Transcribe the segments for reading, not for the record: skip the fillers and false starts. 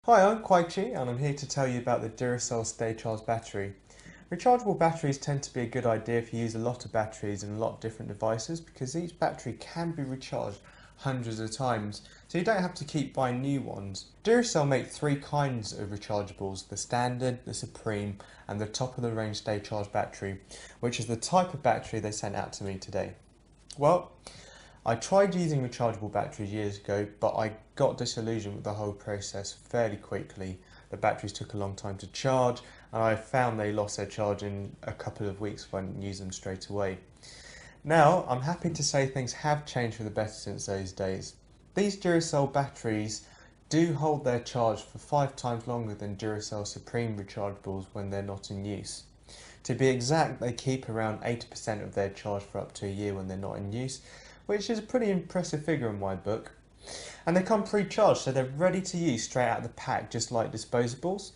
Hi, I'm Kwaichi and I'm here to tell you about the Duracell Stay Charged battery. Rechargeable batteries tend to be a good idea if you use a lot of batteries in a lot of different devices because each battery can be recharged hundreds of times, so you don't have to keep buying new ones. Duracell make three kinds of rechargeables: the standard, the supreme and the top of the range Stay Charged battery, which is the type of battery they sent out to me today. Well, I tried using rechargeable batteries years ago, but I got disillusioned with the whole process fairly quickly. The batteries took a long time to charge, and I found they lost their charge in a couple of weeks if I didn't use them straight away. Now, I'm happy to say things have changed for the better since those days. These Duracell batteries do hold their charge for 5 times longer than Duracell Supreme rechargeables when they're not in use. To be exact, they keep around 80% of their charge for up to a year when they're not in use, which is a pretty impressive figure in my book. And they come pre-charged, so they're ready to use straight out of the pack, just like disposables.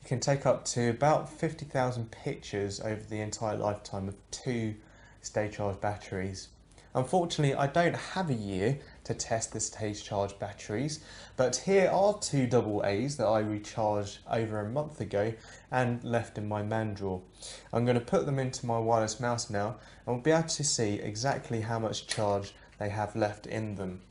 You can take up to about 50,000 pictures over the entire lifetime of two Stay Charged batteries. Unfortunately, I don't have a year to test the Stay Charged batteries, but here are two AA's that I recharged over a month ago and left in my man drawer. I'm going to put them into my wireless mouse now and we'll be able to see exactly how much charge they have left in them.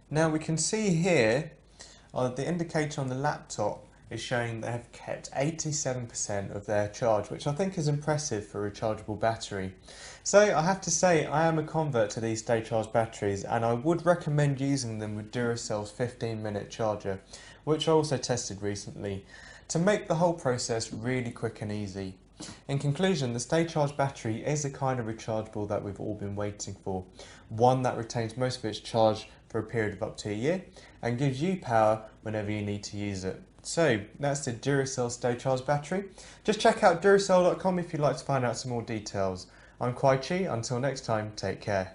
Now we can see here the indicator on the laptop is showing they have kept 87% of their charge, which I think is impressive for a rechargeable battery. So I have to say I am a convert to these Stay Charged batteries and I would recommend using them with Duracell's 15-minute charger, which I also tested recently, to make the whole process really quick and easy. In conclusion, the Stay Charged battery is the kind of rechargeable that we've all been waiting for. One that retains most of its charge for a period of up to a year and gives you power whenever you need to use it. So that's the Duracell Stay Charged battery. Just check out Duracell.com if you'd like to find out some more details. I'm Kwaichi, until next time, take care.